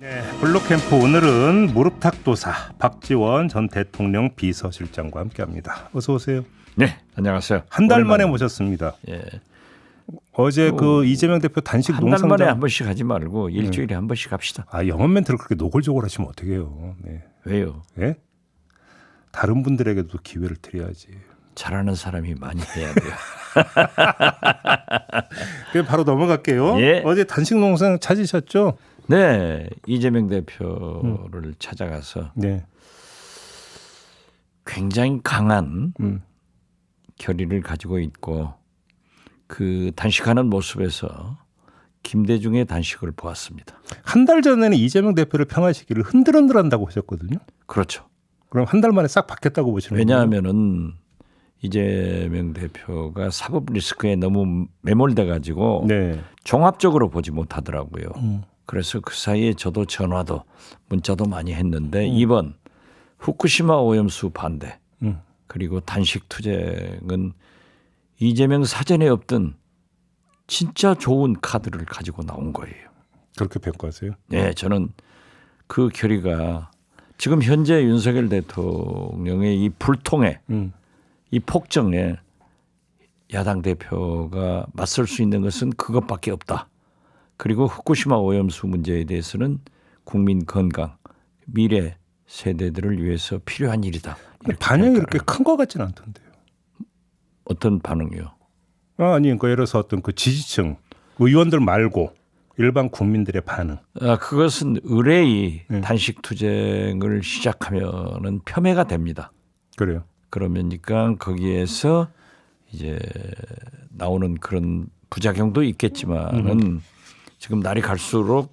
네, 블루캠프 오늘은 무릎탁도사 박지원 전 대통령 비서실장과 함께합니다. 어서 오세요. 네, 안녕하세요. 한 달 만에 모셨습니다. 예. 어제 그 이재명 대표 단식 한 달 농성장 만에 한 번씩 하지 말고 일주일에 한 번씩 합시다. 영업 멘트를 그렇게 노골적으로 하시면 어떡해요. 네. 왜요? 예? 다른 분들에게도 기회를 드려야지. 잘하는 사람이 많이 해야 돼요. 그럼 바로 넘어갈게요. 예. 어제 단식 농성 찾으셨죠? 네, 이재명 대표를 찾아가서 네. 굉장히 강한 음. 결의를 가지고 있고 그 단식하는 모습에서 김대중의 단식을 보았습니다. 한 달 전에는 이재명 대표를 평하시기를 흔들흔들한다고 하셨거든요. 그렇죠. 그럼 한 달 만에 싹 바뀌었다고 보시는 거예요? 왜냐하면은 이재명 대표가 사법 리스크에 너무 매몰돼 가지고 네. 종합적으로 보지 못하더라고요. 그래서 그 사이에 저도 전화도 문자도 많이 했는데 이번 후쿠시마 오염수 반대 그리고 단식 투쟁은 이재명 사전에 없던 진짜 좋은 카드를 가지고 나온 거예요. 그렇게 평가하세요? 네, 저는 그 결의가 지금 현재 윤석열 대통령의 이 불통에 이 폭정에 야당 대표가 맞설 수 있는 것은 그것밖에 없다. 그리고 후쿠시마 오염수 문제에 대해서는 국민 건강, 미래 세대들을 위해서 필요한 일이다. 반영이 이렇게 큰 것 같지는 않던데요. 어떤 반응이요? 아니, 그러니까 예를 들어서 어떤 그 지지층 의원들 말고 일반 국민들의 반응. 그것은 의뢰이 단식 투쟁을 시작하면은 폄훼가 됩니다. 그래요. 그러니까 거기에서 이제 나오는 그런 부작용도 있겠지만은 지금 날이 갈수록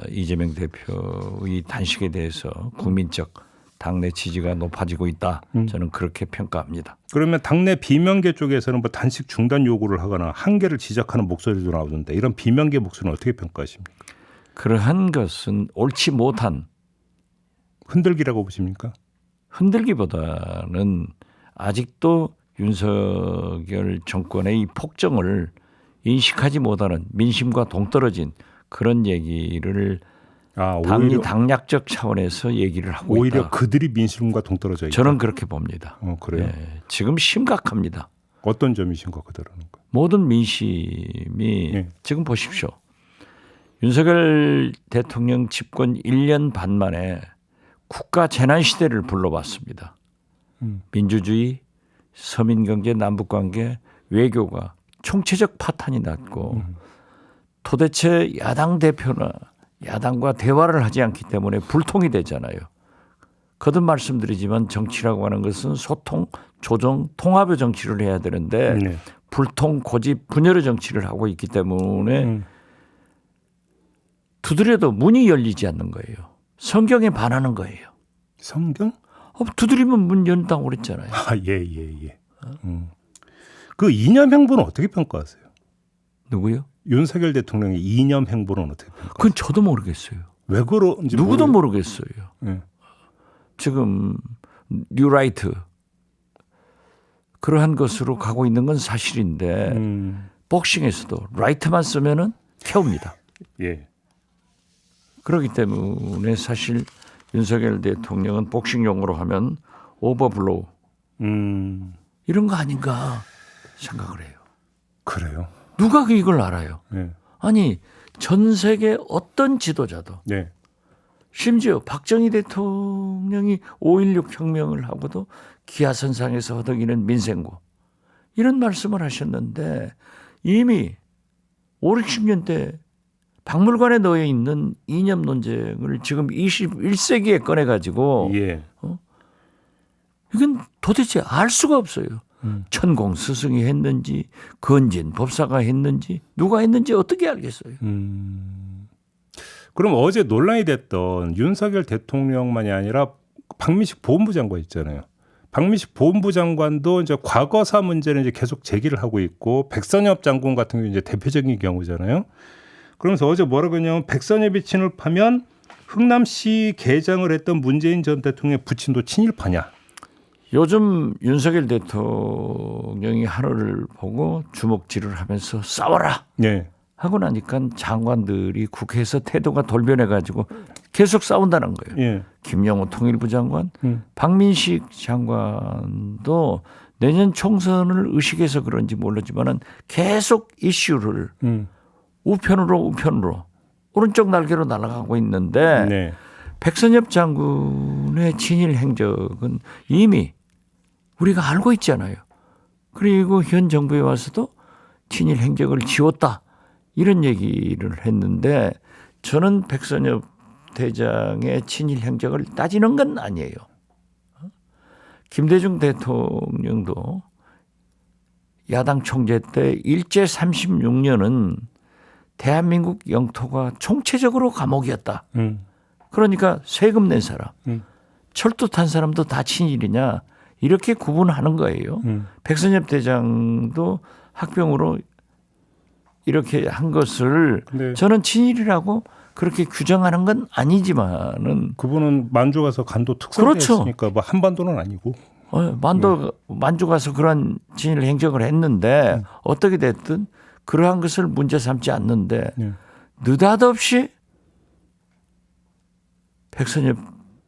이재명 대표의 단식에 대해서 국민적 당내 지지가 높아지고 있다. 저는 그렇게 평가합니다. 그러면 당내 비명계 쪽에서는 뭐 단식 중단 요구를 하거나 한계를 지적하는 목소리도 나오던데 이런 비명계 목소리는 어떻게 평가하십니까? 그러한 것은 옳지 못한 흔들기라고 보십니까? 흔들기보다는 아직도 윤석열 정권의 이 폭정을 인식하지 못하는 민심과 동떨어진 그런 얘기를 당이 당략적 차원에서 얘기를 하고 오히려 있다. 그들이 민심과 동떨어져 있다. 저는 그렇게 봅니다. 그래요? 네, 지금 심각합니다. 어떤 점이신가 그들은? 모든 민심이 네. 지금 보십시오. 윤석열 대통령 집권 1년 반 만에 국가 재난 시대를 불러봤습니다. 민주주의, 서민경제, 남북관계, 외교가 총체적 파탄이 났고 도대체 야당 대표나 야당과 대화를 하지 않기 때문에 불통이 되잖아요. 거듭 말씀드리지만 정치라고 하는 것은 소통, 조정, 통합의 정치를 해야 되는데 불통, 고집, 분열의 정치를 하고 있기 때문에 두드려도 문이 열리지 않는 거예요. 성경에 반하는 거예요. 성경? 두드리면 문 연다고 그랬잖아요. 예. 그 이념 행보는 어떻게 평가하세요? 누구요? 윤석열 대통령의 이념 행보는 어떻게 평가하세요? 그건 저도 모르겠어요. 왜 그런지 누구도 모르겠어요. 네. 지금 뉴라이트 그러한 것으로 가고 있는 건 사실인데 복싱에서도 라이트만 쓰면은 태웁니다. 예. 그렇기 때문에 사실 윤석열 대통령은 복싱 용어로 하면 오버블로우 이런 거 아닌가 생각을 해요. 그래요? 누가 이걸 알아요? 네. 아니 전 세계 어떤 지도자도 네. 심지어 박정희 대통령이 5.16 혁명을 하고도 기아선상에서 허덕이는 민생고 이런 말씀을 하셨는데 이미 5, 60년 대 박물관에 넣어 있는 이념 논쟁을 지금 21세기에 꺼내가지고 이건 도대체 알 수가 없어요. 천공 스승이 했는지 건진 법사가 했는지 누가 했는지 어떻게 알겠어요. 그럼 어제 논란이 됐던 윤석열 대통령만이 아니라 박민식 보훈부 장관 있잖아요. 박민식 보훈부 장관도 이제 과거사 문제를 이제 계속 제기를 하고 있고 백선엽 장군 같은 경우 이제 대표적인 경우잖아요. 그러면서 어제 뭐라고 했냐면 백선엽이 친일파면 흥남시 개장을 했던 문재인 전 대통령의 부친도 친일파냐. 요즘 윤석열 대통령이 하늘을 보고 주먹질을 하면서 싸워라. 네. 하고 나니까 장관들이 국회에서 태도가 돌변해가지고 계속 싸운다는 거예요. 예. 김영호 통일부 장관, 박민식 장관도 내년 총선을 의식해서 그런지 모르지만은 계속 이슈를 우편으로 오른쪽 날개로 날아가고 있는데 네. 백선엽 장군의 친일 행적은 이미 우리가 알고 있잖아요. 그리고 현 정부에 와서도 친일 행적을 지웠다 이런 얘기를 했는데 저는 백선엽 대장의 친일 행적을 따지는 건 아니에요. 김대중 대통령도 야당 총재 때 일제 36년은 대한민국 영토가 총체적으로 감옥이었다. 그러니까 세금 낸 사람, 철도 탄 사람도 다 친일이냐 이렇게 구분하는 거예요. 백선엽 대장도 학병으로 이렇게 한 것을 네. 저는 친일이라고 그렇게 규정하는 건 아니지만은 그분은 만주 가서 간도 특사했으니까 뭐 한반도는 아니고. 만주 가서 그런 친일 행적을 했는데 어떻게 됐든 그러한 것을 문제 삼지 않는데 느닷없이 백선엽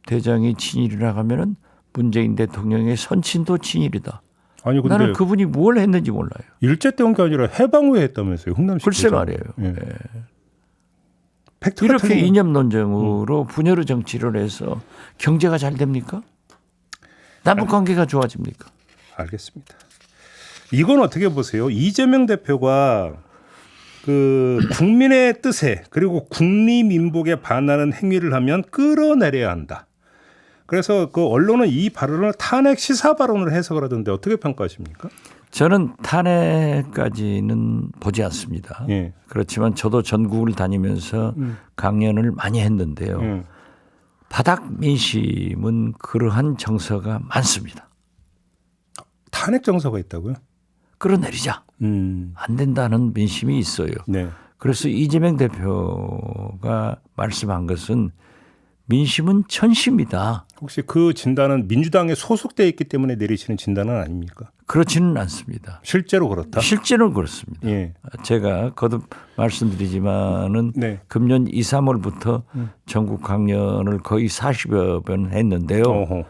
대장이 친일이라 하면은 문재인 대통령의 선친도 친일이다. 아니 근데 나는 그분이 뭘 했는지 몰라요. 일제 때 온 게 아니라 해방 후에 했다면서요. 흥남시. 글쎄 말이에요. 예. 예. 팩트가 이렇게 틀리면- 이념 논쟁으로 분열의 정치를 해서 경제가 잘 됩니까? 남북 관계가 좋아집니까? 알겠습니다. 이건 어떻게 보세요? 이재명 대표가 그 국민의 뜻에 그리고 국리민복에 반하는 행위를 하면 끌어내려야 한다. 그래서 그 언론은 이 발언을 탄핵 시사 발언으로 해석을 하던데 어떻게 평가하십니까? 저는 탄핵까지는 보지 않습니다. 예. 그렇지만 저도 전국을 다니면서 강연을 많이 했는데요. 바닥 민심은 그러한 정서가 많습니다. 탄핵 정서가 있다고요? 끌어내리자. 안 된다는 민심이 있어요. 네. 그래서 이재명 대표가 말씀한 것은 민심은 천시입니다. 혹시 그 진단은 민주당에 소속돼 있기 때문에 내리시는 진단은 아닙니까? 그렇지는 않습니다. 실제로 그렇다. 실제로 그렇습니다. 예. 제가 거듭 말씀드리지만은 네. 금년 2, 3월부터 전국 강연을 거의 40여 번 했는데요. 어허.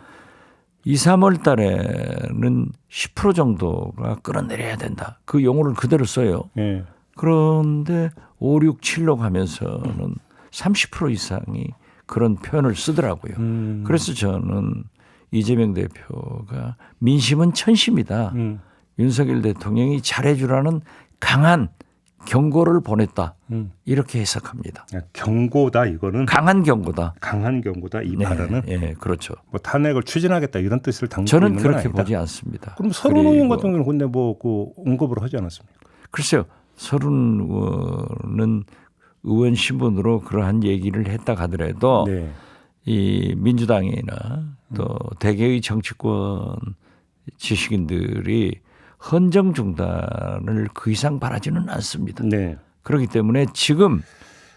2, 3월 달에는 10% 정도가 끌어내려야 된다. 그 용어를 그대로 써요. 예. 그런데 5, 6, 7로 가면서는 30% 이상이 그런 표현을 쓰더라고요. 그래서 저는 이재명 대표가 민심은 천시입니다. 윤석열 대통령이 잘해주라는 강한 경고를 보냈다. 이렇게 해석합니다. 경고다 이거는. 강한 경고다. 강한 경고다 이 네, 발언은. 예, 그렇죠. 뭐 탄핵을 추진하게 이런 뜻을 담고 저는 있는 건 그렇게 아니다. 보지 않습니다. 그럼 서른 의원 그리고 같은 경우는 근데 뭐그 언급을 하지 않았습니까? 글쎄요. 서른 의원은 의원 신분으로 그러한 얘기를 했다 하더라도 네. 이 민주당이나 또 대개의 정치권 지식인들이 헌정 중단을 그 이상 바라지는 않습니다. 네. 그렇기 때문에 지금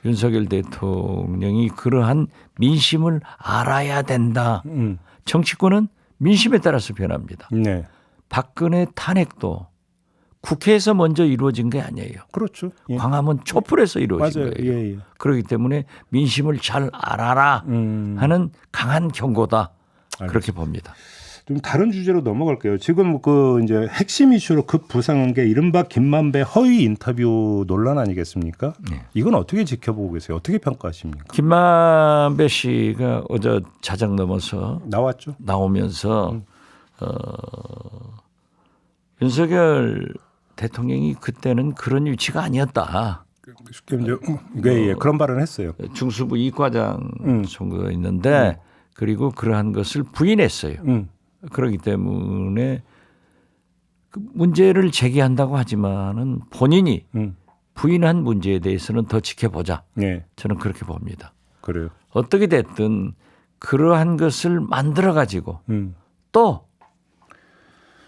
윤석열 대통령이 그러한 민심을 알아야 된다. 정치권은 민심에 따라서 변합니다. 네. 박근혜 탄핵도 국회에서 먼저 이루어진 게 아니에요. 그렇죠. 예. 광화문 촛불에서 이루어진 맞아요. 거예요. 예, 예. 그렇기 때문에 민심을 잘 알아라 하는 강한 경고다. 그렇게 봅니다. 좀 다른 주제로 넘어갈게요. 지금 그 이제 핵심 이슈로 급부상한 게 이른바 김만배 허위 인터뷰 논란 아니겠습니까? 네. 이건 어떻게 지켜보고 계세요? 어떻게 평가하십니까? 김만배 씨가 어제 자작 넘어서 나왔죠. 나오면서 윤석열 대통령이 그때는 그런 위치가 아니었다. 쉽게 이제 예, 그런 발언을 했어요. 중수부 이과장 정도가 있는데 그리고 그러한 것을 부인했어요. 그렇기 때문에 그 문제를 제기한다고 하지만은 본인이 부인한 문제에 대해서는 더 지켜보자. 네, 저는 그렇게 봅니다. 그래요. 어떻게 됐든 그러한 것을 만들어 가지고 또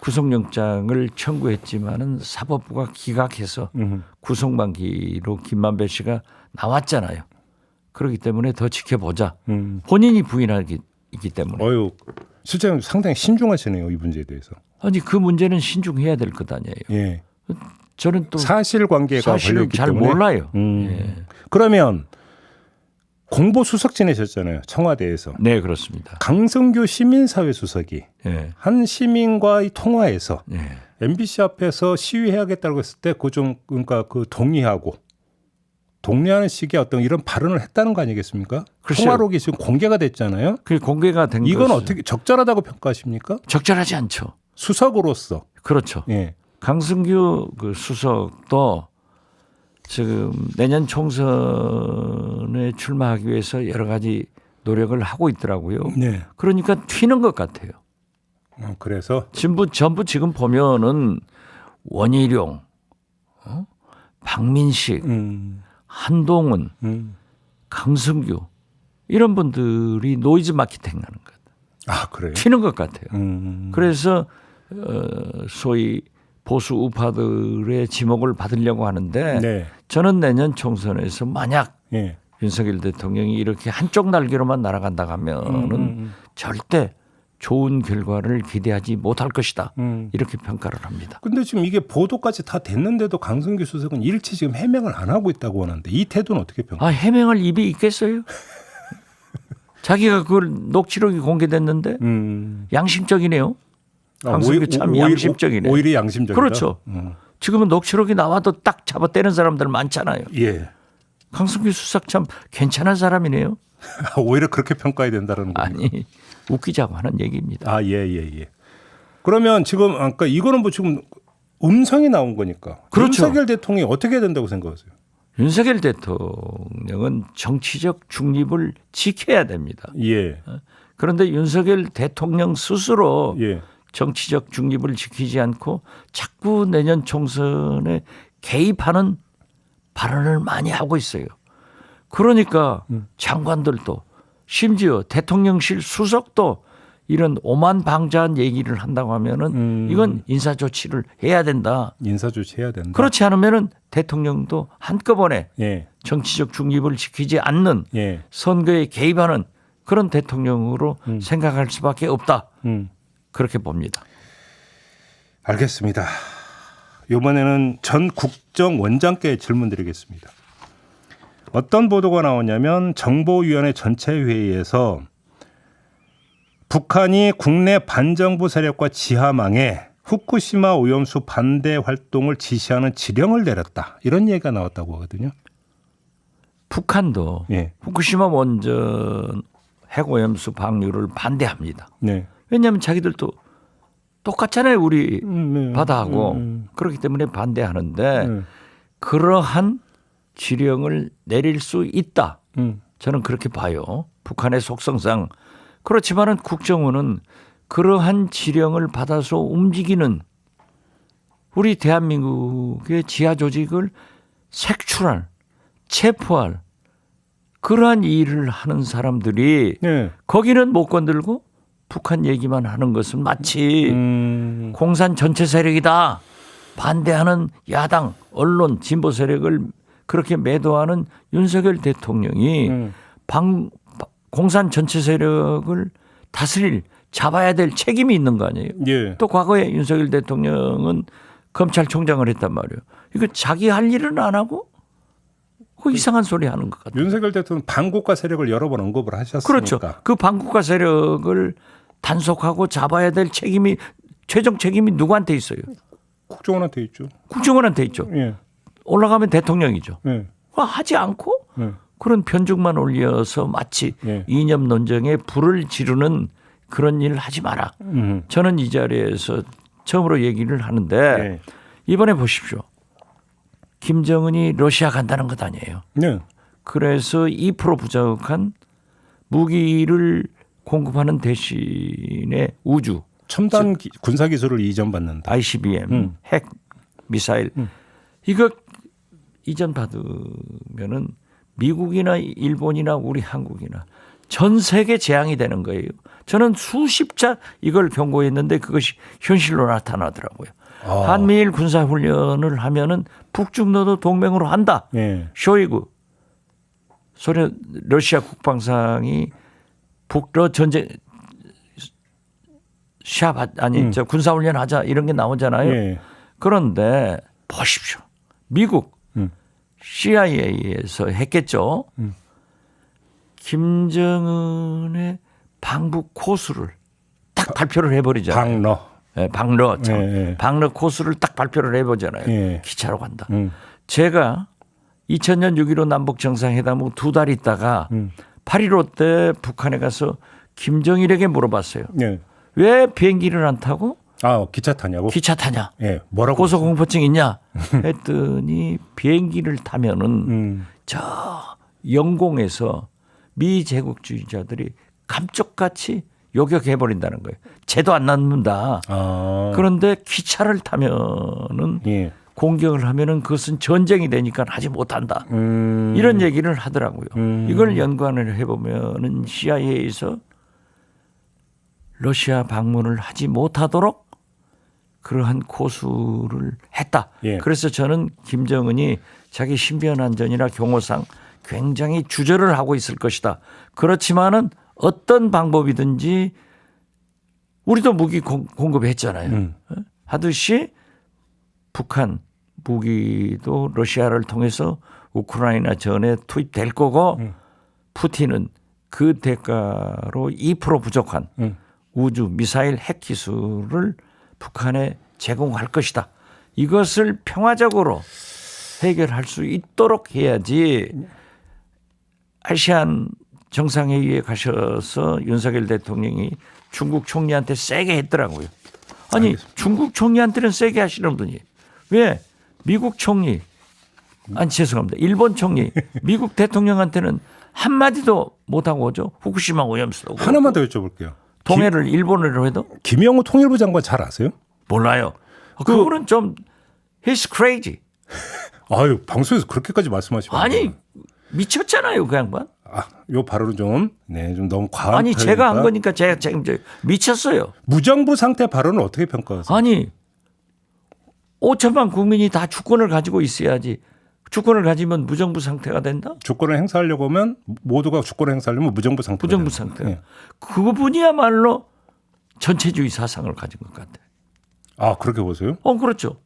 구속영장을 청구했지만은 사법부가 기각해서 구속만기로 김만배 씨가 나왔잖아요. 그렇기 때문에 더 지켜보자. 본인이 부인하기 때문에. 어유 실제로 상당히 신중하시네요 이 문제에 대해서. 아니 그 문제는 신중해야 될 것 아니에요. 예. 저는 또 사실관계가 사실을 걸려있기 잘 때문에. 몰라요. 예. 그러면 공보수석 지내셨잖아요. 청와대에서. 네, 그렇습니다. 강성규 시민사회 수석이 예. 한 시민과의 통화에서 예. MBC 앞에서 시위해야겠다고 했을 때 그 좀 그러니까 그 동의하고 독려하는 식의 어떤 이런 발언을 했다는 거 아니겠습니까? 글쎄요. 통화록이 지금 공개가 됐잖아요. 그게 공개가 된 이건 것은 어떻게 적절하다고 평가하십니까? 적절하지 않죠. 수석으로서. 그렇죠. 예. 강승규 그 수석도 지금 내년 총선에 출마하기 위해서 여러 가지 노력을 하고 있더라고요. 네. 그러니까 튀는 것 같아요. 그래서 전부 지금 보면은 원희룡, 박민식, 한동훈, 강승규 이런 분들이 노이즈 마케팅하는 것. 아 그래요? 튀는 것 같아요. 그래서 소위 보수 우파들의 지목을 받으려고 하는데 네. 저는 내년 총선에서 만약 예. 윤석열 대통령이 이렇게 한쪽 날개로만 날아간다 하면은 절대 좋은 결과를 기대하지 못할 것이다. 이렇게 평가를 합니다. 근데 지금 이게 보도까지 다 됐는데도 강성규 수석은 일치 지금 해명을 안 하고 있다고 하는데 이 태도는 어떻게 평가? 아, 해명할 입이 있겠어요? 자기가 그걸 녹취록이 공개됐는데 양심적이네요. 강성규 참 양심적이네. 오히려 양심적이다. 그렇죠. 지금은 녹취록이 나와도 딱 잡아떼는 사람들 많잖아요. 예. 강성규 수석 참 괜찮은 사람이네요. 오히려 그렇게 평가해야 된다는 거. 아니 웃기자고 하는 얘기입니다. 아, 예, 예, 예. 그러면 지금 아까 이거는 뭐 지금 음성이 나온 거니까. 그렇죠. 윤석열 대통령이 어떻게 해야 된다고 생각하세요? 윤석열 대통령은 정치적 중립을 지켜야 됩니다. 예. 그런데 윤석열 대통령 스스로 예. 정치적 중립을 지키지 않고 자꾸 내년 총선에 개입하는 발언을 많이 하고 있어요. 그러니까 장관들도 심지어 대통령실 수석도 이런 오만방자한 얘기를 한다고 하면은 이건 인사 조치를 해야 된다. 인사 조치해야 된다. 그렇지 않으면은 대통령도 한꺼번에 예. 정치적 중립을 지키지 않는 예. 선거에 개입하는 그런 대통령으로 생각할 수밖에 없다. 그렇게 봅니다. 알겠습니다. 이번에는 전 국정원장께 질문 드리겠습니다. 어떤 보도가 나오냐면 정보위원회 전체 회의에서 북한이 국내 반정부 세력과 지하망에 후쿠시마 오염수 반대 활동을 지시하는 지령을 내렸다. 이런 얘기가 나왔다고 하거든요. 북한도 예. 후쿠시마 원전 핵오염수 방류를 반대합니다. 네. 왜냐하면 자기들도 똑같잖아요. 우리 네. 바다하고. 그렇기 때문에 반대하는데 그러한 지령을 내릴 수 있다. 저는 그렇게 봐요. 북한의 속성상. 그렇지만은 국정원은 그러한 지령을 받아서 움직이는 우리 대한민국의 지하 조직을 색출할, 체포할 그러한 일을 하는 사람들이 네. 거기는 못 건들고 북한 얘기만 하는 것은 마치 공산 전체 세력이다. 반대하는 야당, 언론, 진보 세력을 그렇게 매도하는 윤석열 대통령이 공산 전체 세력을 다스릴 잡아야 될 책임이 있는 거 아니에요. 예. 또 과거에 윤석열 대통령은 검찰총장을 했단 말이에요. 이거 자기 할 일은 안 하고 그 이상한 소리 하는 것 같아요. 윤석열 대통령 반국가 세력을 여러 번 언급을 하셨으니까. 그렇죠. 그 반국가 세력을 단속하고 잡아야 될 책임이 최종 책임이 누구한테 있어요? 국정원한테 있죠. 국정원한테 있죠. 예. 올라가면 대통령이죠. 예. 하지 않고 예. 그런 편중만 올려서 마치 예. 이념 논쟁에 불을 지르는 그런 일을 하지 마라. 저는 이 자리에서 처음으로 얘기를 하는데 예. 이번에 보십시오. 김정은이 러시아 간다는 것 아니에요. 네. 그래서 2% 부족한 무기를 공급하는 대신에 우주 첨단 군사 기술을 이전받는다. ICBM, 핵 미사일 이거 이전 받으면은 미국이나 일본이나 우리 한국이나 전 세계 재앙이 되는 거예요. 저는 수십 차 이걸 경고했는데 그것이 현실로 나타나더라고요. 한미일 군사훈련을 하면은 북중로도 동맹으로 한다. 예. 쇼이구 소련 러시아 국방상이 북러 전쟁 저 군사훈련 하자 이런 게 나오잖아요. 예. 그런데 보십시오. 미국 CIA에서 했겠죠. 김정은의 방북 코스를 딱 발표를 해버리잖아요. 방러. 예, 방러 참. 예. 방러 코스를 딱 발표를 해보잖아요. 예. 기차로 간다. 음. 제가 2000년 6.15 남북 정상회담 후 2달 있다가 8.15 때 북한에 가서 김정일에게 물어봤어요. 예. 왜 비행기를 안 타고 아, 기차 타냐고? 기차 타냐? 예. 뭐라고? 고소공포증 있냐? 했더니 비행기를 타면은 저 영공에서 미 제국주의자들이 감쪽같이 요격해버린다는 거예요. 죄도 안 남는다. 아. 그런데 기차를 타면은 예. 공격을 하면은 그것은 전쟁이 되니까 하지 못한다. 이런 얘기를 하더라고요. 이걸 연관을 해보면은 CIA에서 러시아 방문을 하지 못하도록 그러한 고수를 했다. 예. 그래서 저는 김정은이 자기 신변안전이나 경호상 굉장히 주저를 하고 있을 것이다. 그렇지만은 어떤 방법이든지 우리도 무기 공급했잖아요. 하듯이 북한 무기도 러시아를 통해서 우크라이나 전에 투입될 거고 푸틴은 그 대가로 2% 부족한 우주 미사일 핵 기술을 북한에 제공할 것이다. 이것을 평화적으로 해결할 수 있도록 해야지. 아시안 정상회의에 가셔서 윤석열 대통령이 중국 총리한테 세게 했더라고요. 아니 알겠습니다. 중국 총리한테는 세게 하시는 분이 왜 미국 총리 아니 죄송합니다. 일본 총리 미국 대통령한테는 한마디도 못하고 오죠. 후쿠시마 오염수도 하나만 더 여쭤볼게요. 동해를 일본어로 해도 김영우 통일부 장관 잘 아세요? 몰라요. 그거는 좀 he's crazy. 아유, 방송에서 그렇게까지 말씀하시면 아니 미쳤잖아요 그 양반. 아, 요 발언은 좀 너무 과한 아니 제가 한 표현이니까. 거니까 제가 책임져요. 미쳤어요. 무정부 상태 발언을 어떻게 평가하세요? 아니 5천만 국민이 다 주권을 가지고 있어야지. 주권을 가지면 무정부 상태가 된다? 주권을 행사하려고 하면 모두가 주권을 행사하려면 무정부 상태. 무정부 상태. 예. 그분이야말로 전체주의 사상을 가진 것 같아. 아, 그렇게 보세요? 그렇죠.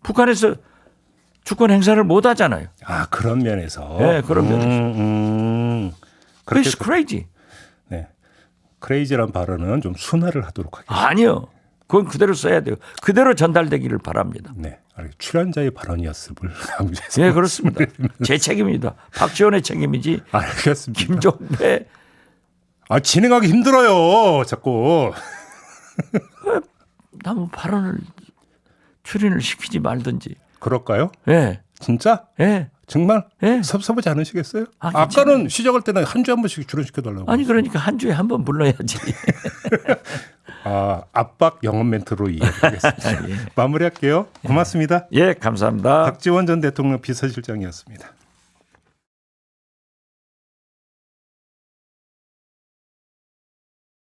북한에서 주권 행사를 못 하잖아요. 아, 그런 면에서. 네, 그런 면에서. 그렇게 It's crazy. 네. 크레이지란 발언은 좀 순화를 하도록 하겠습니다. 아니요. 그건 그대로 써야 돼요. 그대로 전달되기를 바랍니다. 네. 출연자의 발언이었음을 강조해서. 네, 그렇습니다. 제 책임입니다. 박지원의 책임이지. 알겠습니다. 김종배. 아, 진행하기 힘들어요. 자꾸. 나무 발언을 출연을 시키지 말든지. 그럴까요? 예. 진짜? 예. 정말? 예. 섭섭하지 않으시겠어요? 아, 아까는 시작할 때는 한 주에 한 번씩 출연시켜달라고. 아니 그러니까 한 주에 한 번 불러야지. 아, 압박 영업 멘트로 이해하겠습니다. 마무리할게요. 고맙습니다. 예, 감사합니다. 박지원 전 대통령 비서실장이었습니다.